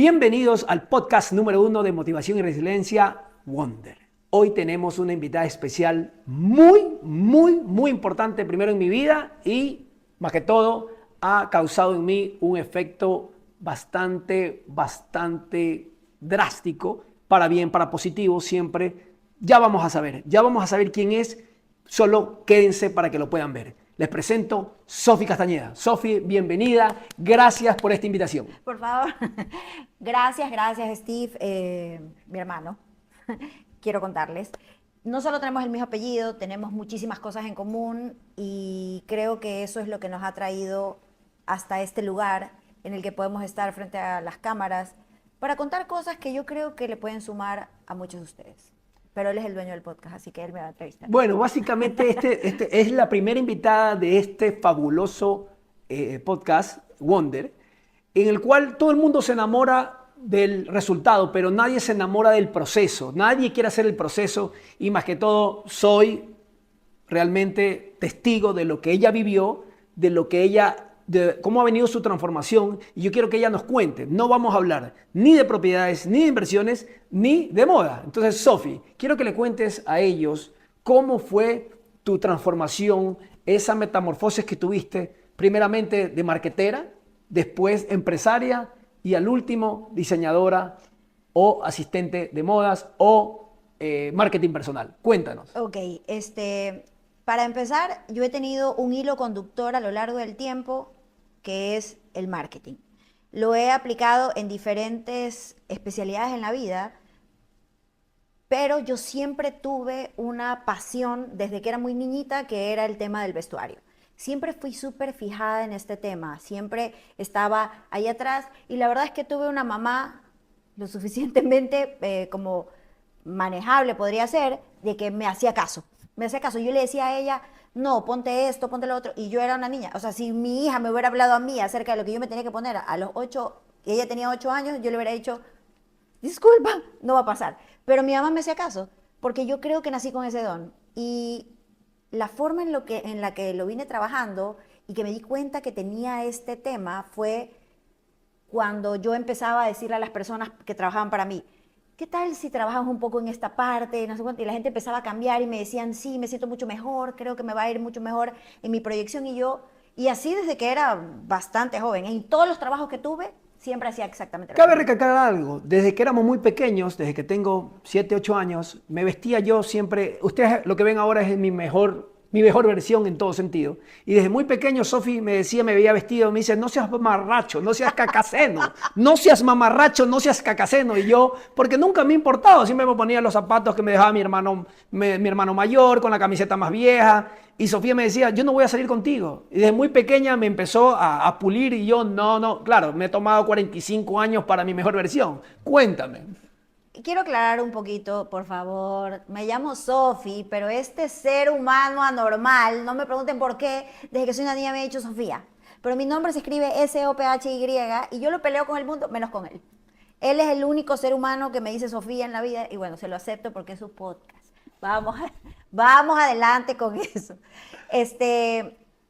Bienvenidos al podcast número 1 de Motivación y Resiliencia, Wonder. Hoy tenemos una invitada especial muy importante primero en mi vida y, más que todo, ha causado en mí un efecto bastante drástico, para bien, para positivo, siempre. Ya vamos a saber quién es, solo quédense para que lo puedan ver. Les presento Sofi Castañeda. Sofi, bienvenida. Gracias por esta invitación. Por favor. Gracias, Steve, mi hermano. Quiero contarles. No solo tenemos el mismo apellido, tenemos muchísimas cosas en común y creo que eso es lo que nos ha traído hasta este lugar en el que podemos estar frente a las cámaras para contar cosas que yo creo que le pueden sumar a muchos de ustedes. Pero él es el dueño del podcast, así que él me va a entrevistar. Bueno, básicamente este es la primera invitada de este fabuloso podcast, Wonder, en el cual todo el mundo se enamora del resultado, pero nadie se enamora del proceso. Nadie quiere hacer el proceso y más que todo soy realmente testigo de lo que ella vivió, de cómo ha venido su transformación, y yo quiero que ella nos cuente. No vamos a hablar ni de propiedades, ni de inversiones, ni de moda. Entonces, Sofi, quiero que le cuentes a ellos cómo fue tu transformación, esa metamorfosis que tuviste, primeramente de marketera, después empresaria y al último diseñadora o asistente de modas o marketing personal. Cuéntanos. Ok, para empezar, yo he tenido un hilo conductor a lo largo del tiempo que es el marketing. Lo he aplicado en diferentes especialidades en la vida, pero yo siempre tuve una pasión desde que era muy niñita, que era el tema del vestuario. Siempre fui súper fijada en este tema, siempre estaba ahí atrás y la verdad es que tuve una mamá lo suficientemente como manejable, podría ser, de que me hacía caso. Me hacía caso. Yo le decía a ella, no, ponte esto, ponte lo otro. Y yo era una niña. O sea, si mi hija me hubiera hablado a mí acerca de lo que yo me tenía que poner a los 8, y ella tenía 8 años, yo le hubiera dicho, disculpa, no va a pasar. Pero mi mamá me hacía caso, porque yo creo que nací con ese don. Y la forma en la que lo vine trabajando y que me di cuenta que tenía este tema fue cuando yo empezaba a decirle a las personas que trabajaban para mí, ¿qué tal si trabajas un poco en esta parte? No sé cuánto. Y la gente empezaba a cambiar y me decían, sí, me siento mucho mejor, creo que me va a ir mucho mejor en mi proyección. Y así desde que era bastante joven. En todos los trabajos que tuve, siempre hacía exactamente lo Cabe mismo. recalcar algo, desde que éramos muy pequeños, desde que tengo 7, 8 años, me vestía yo siempre, ustedes lo que ven ahora es mi mejor versión en todo sentido. Y desde muy pequeño Sofi me decía, me veía vestido, me dice, no seas mamarracho, no seas cacaceno, no seas mamarracho, no seas cacaceno. Y yo, porque nunca me ha importado, siempre me ponía los zapatos que me dejaba mi hermano mayor, con la camiseta más vieja. Y Sofía me decía, yo no voy a salir contigo. Y desde muy pequeña me empezó a pulir y yo, no, claro, me he tomado 45 años para mi mejor versión. Cuéntame. Quiero aclarar un poquito, por favor. Me llamo Sofi, pero este ser humano anormal, no me pregunten por qué, desde que soy una niña me he dicho Sofía. Pero mi nombre se escribe S-O-P-H-Y y yo lo peleo con el mundo, menos con él. Él es el único ser humano que me dice Sofía en la vida y bueno, se lo acepto porque es su podcast. Vamos, vamos adelante con eso.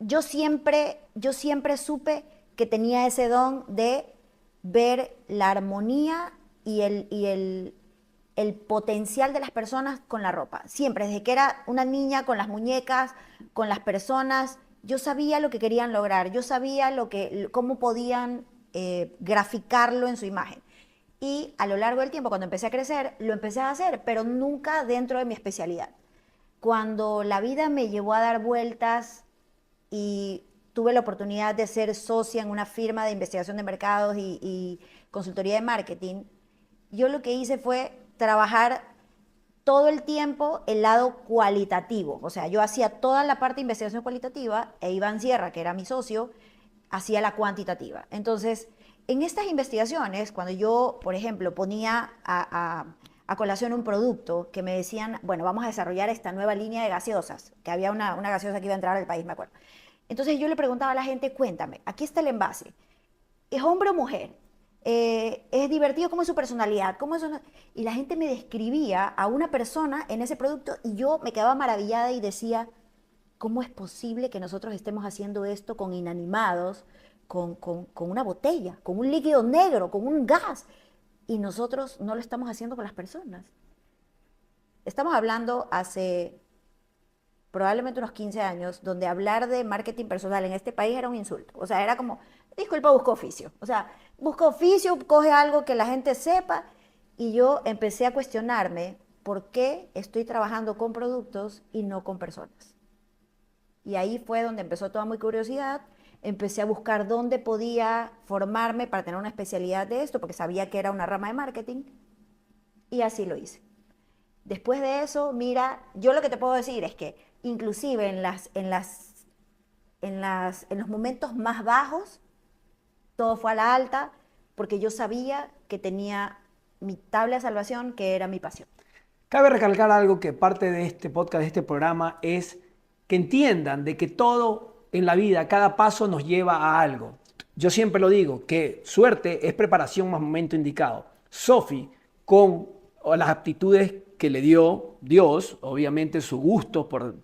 Yo siempre supe que tenía ese don de ver la armonía y el potencial de las personas con la ropa. Siempre, desde que era una niña, con las muñecas, con las personas, yo sabía lo que querían lograr, yo sabía cómo podían graficarlo en su imagen. Y a lo largo del tiempo, cuando empecé a crecer, lo empecé a hacer, pero nunca dentro de mi especialidad. Cuando la vida me llevó a dar vueltas y tuve la oportunidad de ser socia en una firma de investigación de mercados y consultoría de marketing, yo lo que hice fue trabajar todo el tiempo el lado cualitativo. O sea, yo hacía toda la parte de investigación cualitativa e Iván Sierra, que era mi socio, hacía la cuantitativa. Entonces, en estas investigaciones, cuando yo, por ejemplo, ponía a colación un producto que me decían, bueno, vamos a desarrollar esta nueva línea de gaseosas, que había una gaseosa que iba a entrar al país, me acuerdo. Entonces yo le preguntaba a la gente, cuéntame, aquí está el envase, ¿es hombre o mujer? ¿Es divertido? ¿Cómo es su personalidad? ¿Cómo es Y la gente me describía a una persona en ese producto y yo me quedaba maravillada y decía, ¿cómo es posible que nosotros estemos haciendo esto con inanimados, con una botella, con un líquido negro, con un gas. Y nosotros no lo estamos haciendo con las personas. Estamos hablando hace probablemente unos 15 años, donde hablar de marketing personal en este país era un insulto. O sea, era como, disculpa, busca oficio. O sea, busca oficio, coge algo que la gente sepa. Y yo empecé a cuestionarme por qué estoy trabajando con productos y no con personas. Y ahí fue donde empezó toda mi curiosidad. Empecé a buscar dónde podía formarme para tener una especialidad de esto, porque sabía que era una rama de marketing. Y así lo hice. Después de eso, mira, yo lo que te puedo decir es que inclusive en los momentos más bajos, todo fue a la alta, porque yo sabía que tenía mi tabla de salvación, que era mi pasión. Cabe recalcar algo que parte de este podcast, de este programa, es que entiendan de que todo en la vida, cada paso nos lleva a algo. Yo siempre lo digo, que suerte es preparación más momento indicado. Sophie, con las aptitudes que le dio Dios, obviamente su gusto por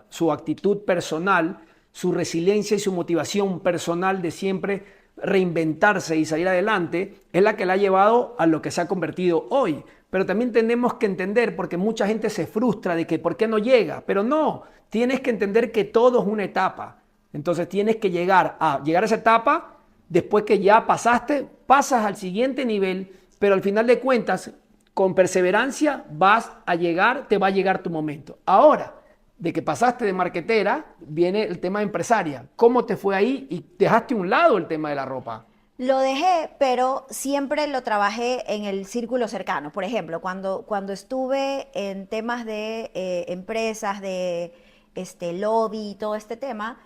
su actitud personal, su resiliencia y su motivación personal de siempre reinventarse y salir adelante, es la que la ha llevado a lo que se ha convertido hoy. Pero también tenemos que entender, porque mucha gente se frustra de que por qué no llega, pero no, tienes que entender que todo es una etapa. Entonces tienes que llegar a esa etapa, después que ya pasaste, pasas al siguiente nivel, pero al final de cuentas, con perseverancia vas a llegar, te va a llegar tu momento. Ahora, de que pasaste de marquetera, viene el tema de empresaria. ¿Cómo te fue ahí y dejaste a un lado el tema de la ropa? Lo dejé, pero siempre lo trabajé en el círculo cercano. Por ejemplo, cuando estuve en temas de empresas, de lobby y todo este tema,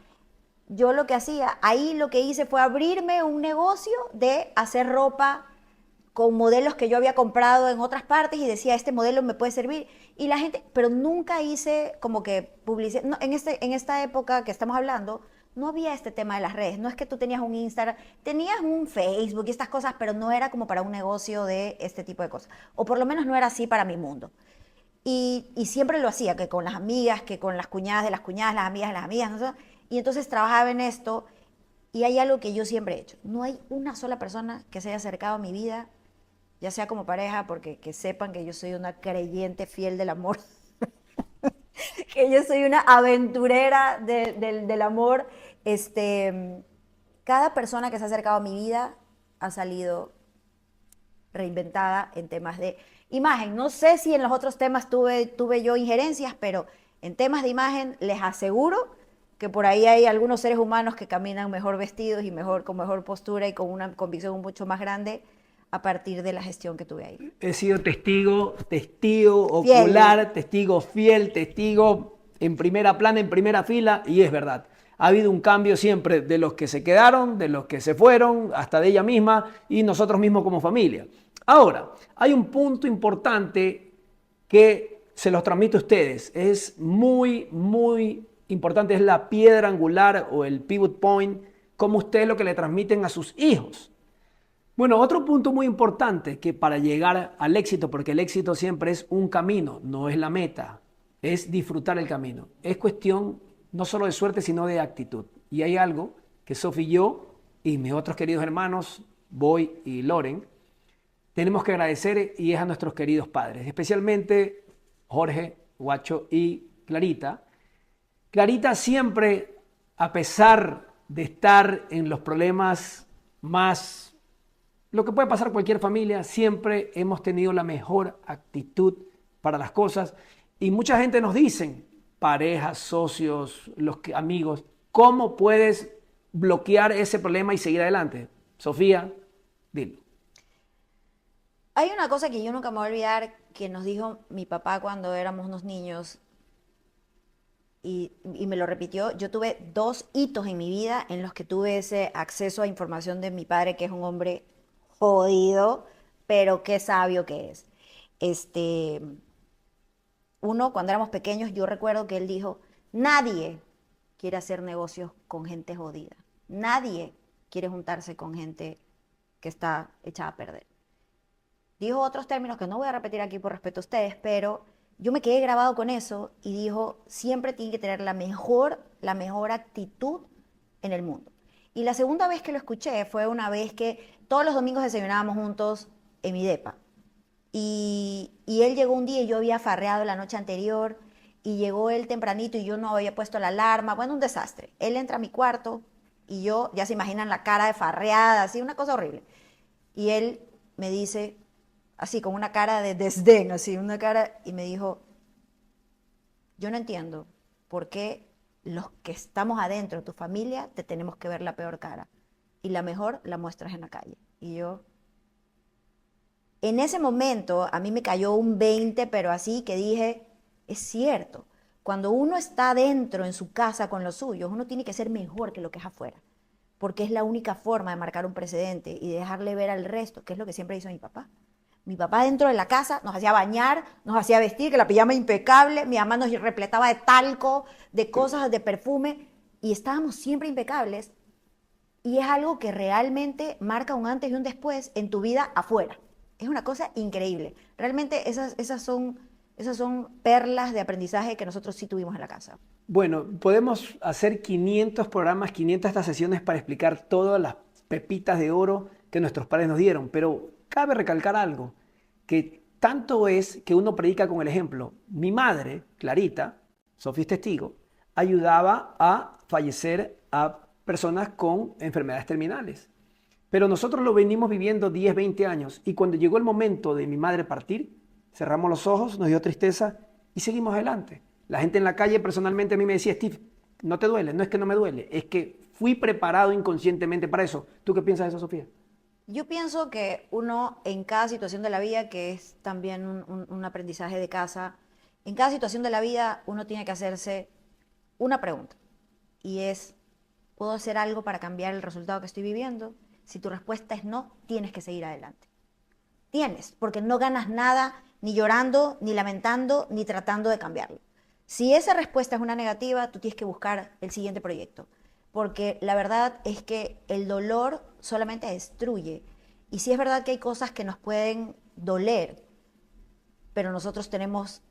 yo lo que hacía, ahí lo que hice fue abrirme un negocio de hacer ropa con modelos que yo había comprado en otras partes y decía, este modelo me puede servir. Y la gente, pero nunca hice como que publicidad. No, en esta época que estamos hablando, no había este tema de las redes. No es que tú tenías un Instagram, tenías un Facebook y estas cosas, pero no era como para un negocio de este tipo de cosas. O por lo menos no era así para mi mundo. Y siempre lo hacía, que con las amigas, que con las cuñadas de las cuñadas, las amigas de las amigas. ¿No? Y entonces trabajaba en esto. Y hay algo que yo siempre he hecho. No hay una sola persona que se haya acercado a mi vida, ya sea como pareja, porque que sepan que yo soy una creyente fiel del amor, que yo soy una aventurera del amor. Cada persona que se ha acercado a mi vida ha salido reinventada en temas de imagen. No sé si en los otros temas tuve yo injerencias, pero en temas de imagen les aseguro que por ahí hay algunos seres humanos que caminan mejor vestidos y con mejor postura y con una convicción mucho más grande a partir de la gestión que tuve ahí. He sido testigo Fiel. ocular, testigo fiel, testigo en primera plana, en primera fila, y es verdad. Ha habido un cambio siempre de los que se quedaron, de los que se fueron, hasta de ella misma y nosotros mismos como familia. Ahora, hay un punto importante que se los transmito a ustedes. Es muy, muy importante, es la piedra angular o el pivot point, como ustedes lo que le transmiten a sus hijos. Bueno, otro punto muy importante que para llegar al éxito, porque el éxito siempre es un camino, no es la meta, es disfrutar el camino. Es cuestión no solo de suerte, sino de actitud. Y hay algo que Sophie y yo y mis otros queridos hermanos, Boy y Loren, tenemos que agradecer y es a nuestros queridos padres, especialmente Jorge, Guacho y Clarita. Clarita siempre, a pesar de estar en los problemas más lo que puede pasar a cualquier familia, siempre hemos tenido la mejor actitud para las cosas y mucha gente nos dice, parejas, socios, amigos, ¿cómo puedes bloquear ese problema y seguir adelante? Sofía, dilo. Hay una cosa que yo nunca me voy a olvidar que nos dijo mi papá cuando éramos unos niños y me lo repitió. Yo tuve 2 hitos en mi vida en los que tuve ese acceso a información de mi padre, que es un hombre jodido, pero qué sabio que es. Este, Uno, cuando éramos pequeños, yo recuerdo que él dijo, nadie quiere hacer negocios con gente jodida. Nadie quiere juntarse con gente que está echada a perder. Dijo otros términos que no voy a repetir aquí por respeto a ustedes, pero yo me quedé grabado con eso y dijo, siempre tiene que tener la mejor actitud en el mundo. Y la segunda vez que lo escuché fue una vez que todos los domingos desayunábamos juntos en mi depa. Y él llegó un día y yo había farreado la noche anterior y llegó él tempranito y yo no había puesto la alarma. Bueno, un desastre. Él entra a mi cuarto y yo, ya se imaginan la cara de farreada, así, una cosa horrible. Y él me dice, así, con una cara de desdén, así, una cara, y me dijo, yo no entiendo por qué los que estamos adentro de tu familia te tenemos que ver la peor cara. Y la mejor la muestras en la calle. Y yo, en ese momento, a mí me cayó un 20, pero así que dije, es cierto, cuando uno está adentro en su casa con los suyos, uno tiene que ser mejor que lo que es afuera, porque es la única forma de marcar un precedente y de dejarle ver al resto, que es lo que siempre hizo mi papá. Mi papá dentro de la casa nos hacía bañar, nos hacía vestir, que la pijama impecable, mi mamá nos repletaba de talco, de cosas, de perfume, y estábamos siempre impecables, y es algo que realmente marca un antes y un después en tu vida afuera. Es una cosa increíble. Realmente esas son perlas de aprendizaje que nosotros sí tuvimos en la casa. Bueno, podemos hacer 500 programas, 500 estas sesiones para explicar todas las pepitas de oro que nuestros padres nos dieron, pero cabe recalcar algo, que tanto es que uno predica con el ejemplo. Mi madre, Clarita, Sofía es testigo, ayudaba a fallecer a personas con enfermedades terminales. Pero nosotros lo venimos viviendo 10, 20 años y cuando llegó el momento de mi madre partir, cerramos los ojos, nos dio tristeza y seguimos adelante. La gente en la calle personalmente a mí me decía, Steve, no te duele, no es que no me duele, es que fui preparado inconscientemente para eso. ¿Tú qué piensas de eso, Sofía? Yo pienso que uno en cada situación de la vida, que es también un aprendizaje de casa, en cada situación de la vida uno tiene que hacerse una pregunta y es, ¿puedo hacer algo para cambiar el resultado que estoy viviendo? Si tu respuesta es no, tienes que seguir adelante. Tienes, porque no ganas nada ni llorando, ni lamentando, ni tratando de cambiarlo. Si esa respuesta es una negativa, tú tienes que buscar el siguiente proyecto, porque la verdad es que el dolor solamente destruye. Y sí es verdad que hay cosas que nos pueden doler, pero nosotros tenemos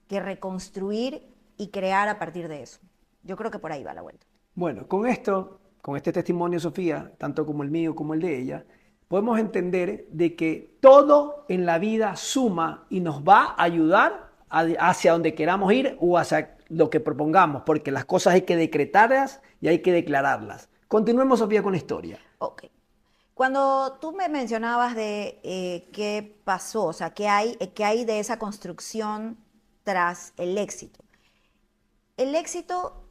que reconstruir y crear a partir de eso. Yo creo que por ahí va la vuelta. Bueno, con esto, con este testimonio, Sofía, tanto como el mío como el de ella, podemos entender de que todo en la vida suma y nos va a ayudar hacia donde queramos ir o hacia lo que propongamos, porque las cosas hay que decretarlas y hay que declararlas. Continuemos, Sofía, con la historia. Ok. Cuando tú me mencionabas de qué pasó, o sea, qué hay de esa construcción tras el éxito. El éxito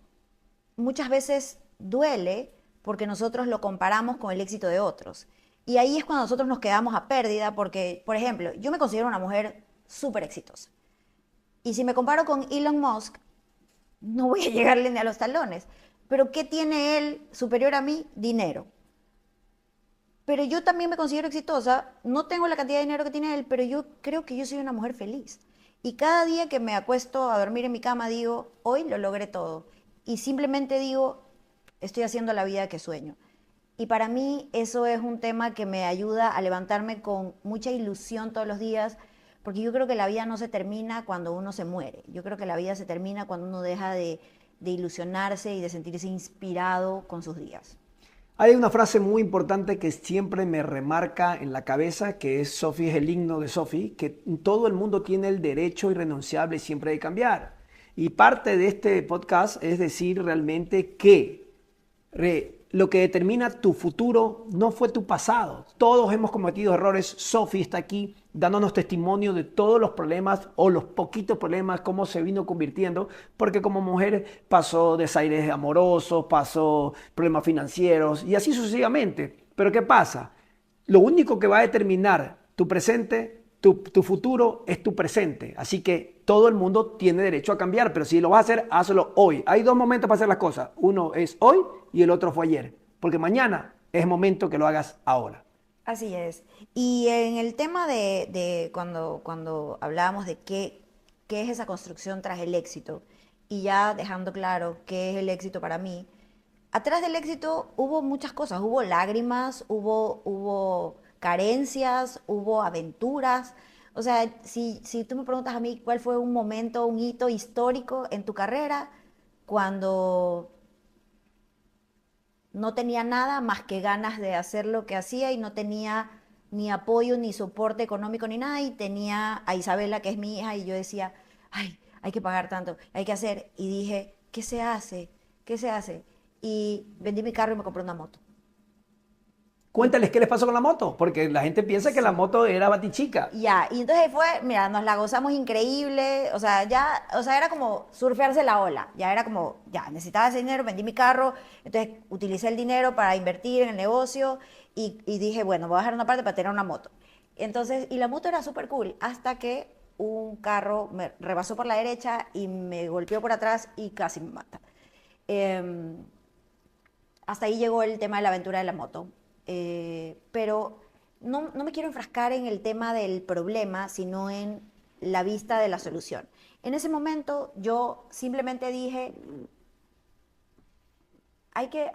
muchas veces duele porque nosotros lo comparamos con el éxito de otros. Y ahí es cuando nosotros nos quedamos a pérdida porque, por ejemplo, yo me considero una mujer súper exitosa. Y si me comparo con Elon Musk, no voy a llegarle ni a los talones. Pero ¿qué tiene él superior a mí? Dinero. Pero yo también me considero exitosa, no tengo la cantidad de dinero que tiene él, pero yo creo que yo soy una mujer feliz. Y cada día que me acuesto a dormir en mi cama digo, hoy lo logré todo. Y simplemente digo, estoy haciendo la vida que sueño. Y para mí eso es un tema que me ayuda a levantarme con mucha ilusión todos los días, porque yo creo que la vida no se termina cuando uno se muere. Yo creo que la vida se termina cuando uno deja de ilusionarse y de sentirse inspirado con sus días. Hay una frase muy importante que siempre me remarca en la cabeza, que es Sophie, es el himno de Sophie, que todo el mundo tiene el derecho irrenunciable siempre de cambiar. Y parte de este podcast es decir realmente que lo que determina tu futuro no fue tu pasado. Todos hemos cometido errores. Sophie está aquí dándonos testimonio de todos los problemas o los poquitos problemas, cómo se vino convirtiendo, porque como mujer pasó desaires amorosos, pasó problemas financieros y así sucesivamente. Pero ¿qué pasa? Lo único que va a determinar tu presente, tu futuro es tu presente. Así que todo el mundo tiene derecho a cambiar, pero si lo vas a hacer, hazlo hoy. Hay dos momentos para hacer las cosas. Uno es hoy y el otro fue ayer. Porque mañana es momento que lo hagas ahora. Así es. Y en el tema de cuando hablábamos de qué es esa construcción tras el éxito, y ya dejando claro qué es el éxito para mí, atrás del éxito hubo muchas cosas, hubo lágrimas, hubo carencias, hubo aventuras. O sea, si tú me preguntas a mí cuál fue un momento, un hito histórico en tu carrera, cuando no tenía nada más que ganas de hacer lo que hacía y no tenía ni apoyo, ni soporte económico, ni nada. Y tenía a Isabela, que es mi hija, y yo decía, ay, hay que pagar tanto, hay que hacer. Y dije, ¿qué se hace? ¿Qué se hace? Y vendí mi carro y me compré una moto. Y Cuéntales qué les pasó con la moto, porque la gente piensa que la sí, moto era batichica. ya, y entonces fue, mira, nos la gozamos increíble, o sea, ya, o sea, era como surfearse la ola, ya era como, ya, necesitaba ese dinero, vendí mi carro, entonces utilicé el dinero para invertir en el negocio y dije, bueno, voy a dejar una parte para tener una moto. Entonces, y la moto era súper cool, hasta que un carro me rebasó por la derecha y me golpeó por atrás y casi me mata. Eh, Hasta ahí llegó el tema de la aventura de la moto. Pero no me quiero enfrascar en el tema del problema, sino en la vista de la solución. En ese momento yo simplemente dije, hay que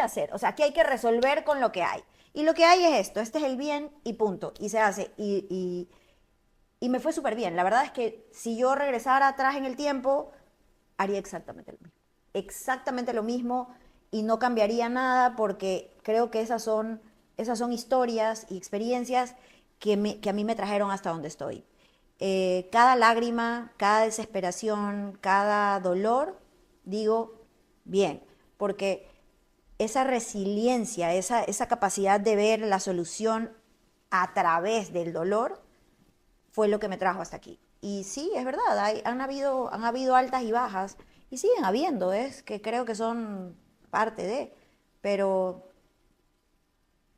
hacer, o sea, aquí hay que resolver con lo que hay. Y lo que hay es esto, este es el bien y punto, y se hace. Y me fue súper bien. La verdad es que si yo regresara atrás en el tiempo, haría exactamente lo mismo. Exactamente lo mismo y no cambiaría nada porque creo que esas son historias y experiencias que a mí me trajeron hasta donde estoy. Cada lágrima, cada desesperación, cada dolor, digo, bien, porque esa resiliencia, esa capacidad de ver la solución a través del dolor, fue lo que me trajo hasta aquí. Y sí, es verdad, han habido altas y bajas, y siguen habiendo, es que creo que son parte de, pero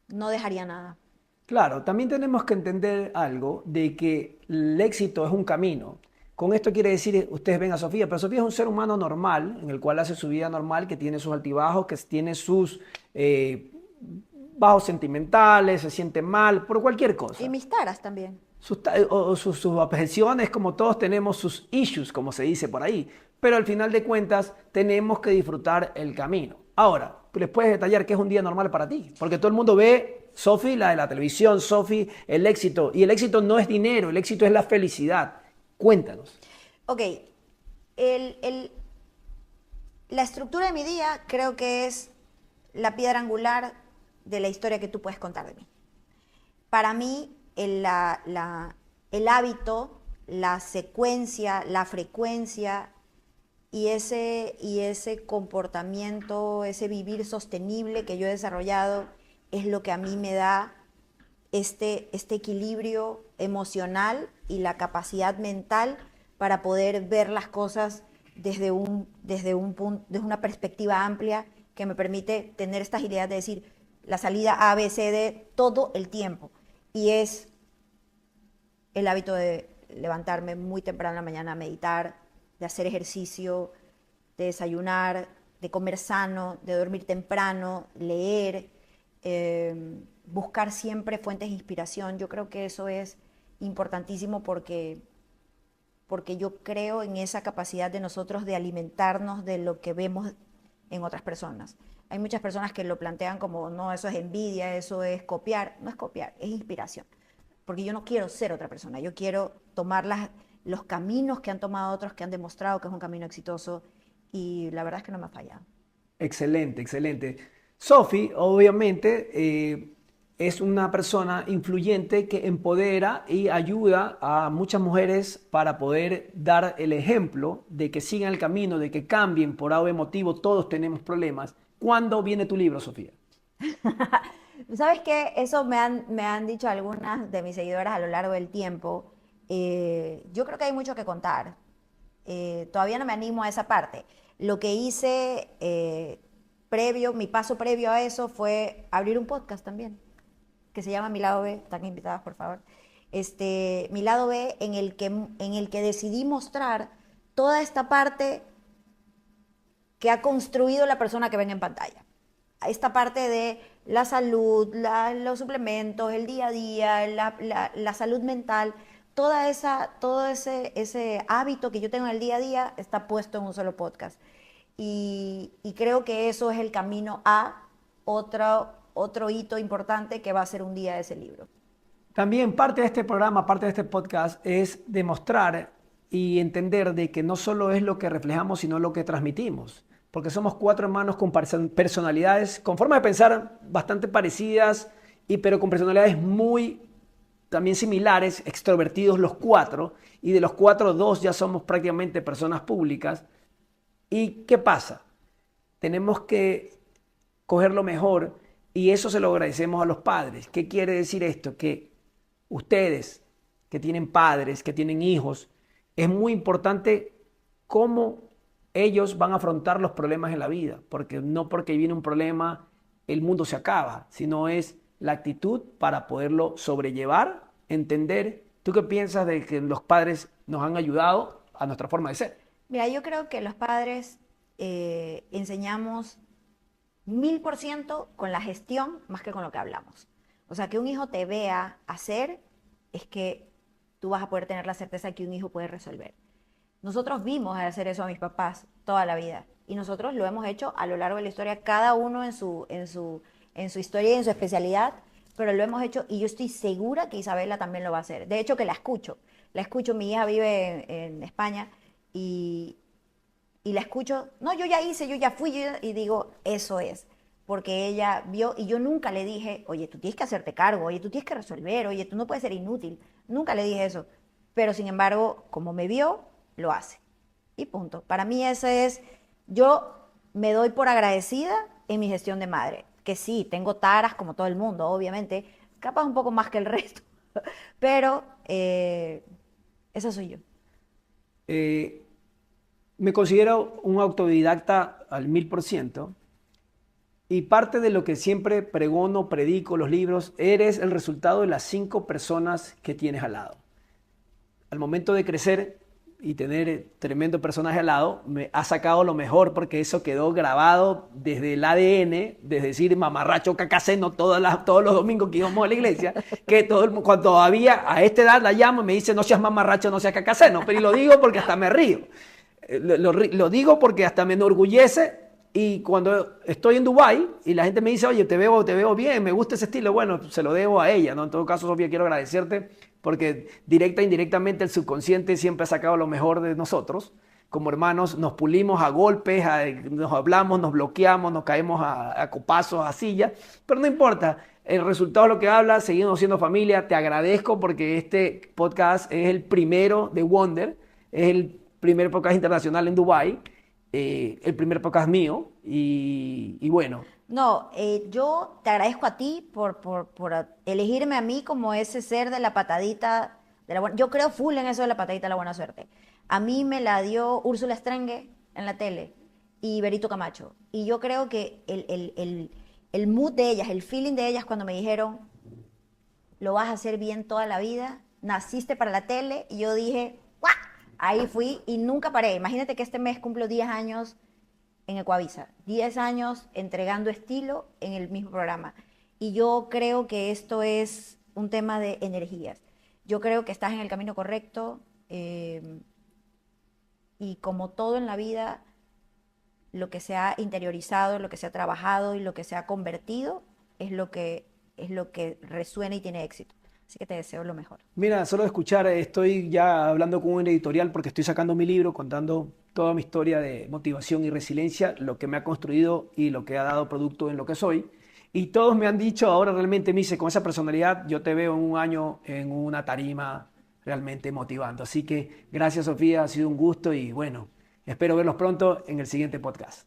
no dejaría nada. Claro, también tenemos que entender algo de que el éxito es un camino. Con esto quiere decir, ustedes ven a Sofía, pero Sofía es un ser humano normal, en el cual hace su vida normal, que tiene sus altibajos, que tiene sus eh, bajos sentimentales, se siente mal, por cualquier Y cosa. mis taras también. Sus objeciones, como todos tenemos sus issues, como se dice por ahí, pero al final de cuentas tenemos que disfrutar el camino. Ahora, les puedes detallar qué es un día normal para ti, porque todo el mundo ve Sofi, la de la televisión, Sofi, el éxito, y el éxito no es dinero, el éxito es la felicidad. Cuéntanos. Ok, el, el- la estructura de mi día creo que es la piedra angular de la historia que tú puedes contar de mí. Para mí, el hábito, la secuencia, la frecuencia y ese comportamiento, ese vivir sostenible que yo he desarrollado es lo que a mí me da este equilibrio emocional y la capacidad mental para poder ver las cosas desde una perspectiva amplia que me permite tener esta agilidad de decir la salida A, B, C, D todo el tiempo. Y es el hábito de levantarme muy temprano en la mañana a meditar, de hacer ejercicio, de desayunar, de comer sano, de dormir temprano, leer, buscar siempre fuentes de inspiración. Yo creo que eso es importantísimo porque yo creo en esa capacidad de nosotros de alimentarnos de lo que vemos en otras personas. Hay muchas personas que lo plantean como, no, eso es envidia, eso es copiar. No es copiar, es inspiración. Porque yo no quiero ser otra persona, yo quiero tomar los caminos que han tomado otros que han demostrado que es un camino exitoso y la verdad es que no me ha fallado. Excelente, excelente. Sophie, obviamente, es una persona influyente que empodera y ayuda a muchas mujeres para poder dar el ejemplo de que sigan el camino, de que cambien por algún motivo. Todos tenemos problemas. ¿Cuándo viene tu libro, Sofía? ¿Sabes qué? Eso me han dicho algunas de mis seguidoras a lo largo del tiempo. Yo creo que hay mucho que contar. Todavía no me animo a esa parte. Lo que hice mi paso previo a eso fue abrir un podcast también, que se llama Mi Lado B, están invitadas por favor. Mi Lado B en el que decidí mostrar toda esta parte que ha construido la persona que ven en pantalla. Esta parte de la salud, los suplementos, el día a día, la salud mental, todo ese hábito que yo tengo en el día a día está puesto en un solo podcast. Y creo que eso es el camino a otro hito importante que va a ser un día ese libro. También parte de este programa, parte de este podcast es demostrar y entender de que no solo es lo que reflejamos, sino lo que transmitimos. porque somos 4 hermanos con personalidades, con formas de pensar bastante parecidas, pero con personalidades muy también similares, extrovertidos los 4, y de los 4, 2 ya somos prácticamente personas públicas. ¿Y qué pasa? Tenemos que coger lo mejor y eso se lo agradecemos a los padres. ¿Qué quiere decir esto? Que ustedes que tienen padres, que tienen hijos, es muy importante cómo ellos van a afrontar los problemas en la vida, porque no porque viene un problema el mundo se acaba, sino es la actitud para poderlo sobrellevar, entender. ¿Tú qué piensas de que los padres nos han ayudado a nuestra forma de ser? Mira, yo creo que los padres enseñamos 1000% con la gestión más que con lo que hablamos. O sea, que un hijo te vea hacer es que tú vas a poder tener la certeza que un hijo puede resolver. Nosotros vimos hacer eso a mis papás toda la vida y nosotros lo hemos hecho a lo largo de la historia, cada uno en su historia y en su especialidad, pero lo hemos hecho y yo estoy segura que Isabela también lo va a hacer. De hecho, que la escucho, mi hija vive en España y la escucho, no, yo ya hice, yo ya fui, y digo, eso es, porque ella vio y yo nunca le dije, oye, tú tienes que hacerte cargo, oye, tú tienes que resolver, oye, tú no puedes ser inútil, nunca le dije eso, pero sin embargo, como me vio, lo hace. Y punto. Para mí ese es, yo me doy por agradecida en mi gestión de madre, que sí, tengo taras como todo el mundo, obviamente, capaz un poco más que el resto, pero esa soy yo. Eh, Me considero un autodidacta al 1000%. Y parte de lo que siempre pregono, predico, los libros, eres el resultado de las 5 personas que tienes al lado. Al momento de crecer y tener tremendo personaje al lado, me ha sacado lo mejor porque eso quedó grabado desde el ADN, desde decir mamarracho cacaceno todos los domingos que íbamos a la iglesia, que cuando todavía a esta edad la llamo y me dice no seas mamarracho, no seas cacaceno, pero y lo digo porque hasta me río. Lo digo porque hasta me enorgullece. Y cuando estoy en Dubái y la gente me dice, oye, te veo bien, me gusta ese estilo, bueno, se lo debo a ella, ¿no? En todo caso, Sofía, quiero agradecerte porque directa e indirectamente el subconsciente siempre ha sacado lo mejor de nosotros. Como hermanos nos pulimos a golpes, nos hablamos, nos bloqueamos, nos caemos a copazos, a silla, pero no importa. El resultado es lo que habla, seguimos siendo familia. Te agradezco porque este podcast es el primero de Wonder, es el primer podcast internacional en Dubái. El primer podcast mío y bueno. No, yo te agradezco a ti por elegirme a mí como ese ser de la patadita de la buena. Yo creo full en eso de la patadita de la buena suerte. A mí me la dio Úrsula Strengue en la tele y Berito Camacho. Y yo creo que el mood de ellas, el feeling de ellas cuando me dijeron, lo vas a hacer bien toda la vida, naciste para la tele, y yo dije, ¡guau! Ahí fui y nunca paré. Imagínate que este mes cumplo 10 años en Ecuavisa, 10 años entregando estilo en el mismo programa. Y yo creo que esto es un tema de energías. Yo creo que estás en el camino correcto y como todo en la vida, lo que se ha interiorizado, lo que se ha trabajado y lo que se ha convertido es lo que resuena y tiene éxito. Así que te deseo lo mejor. Mira, solo de escuchar, estoy ya hablando con un editorial porque estoy sacando mi libro contando toda mi historia de motivación y resiliencia, lo que me ha construido y lo que ha dado producto en lo que soy. Y todos me han dicho, ahora realmente me dice, con esa personalidad, yo te veo en un año en una tarima realmente motivando. Así que gracias, Sofía, ha sido un gusto y bueno, espero verlos pronto en el siguiente podcast.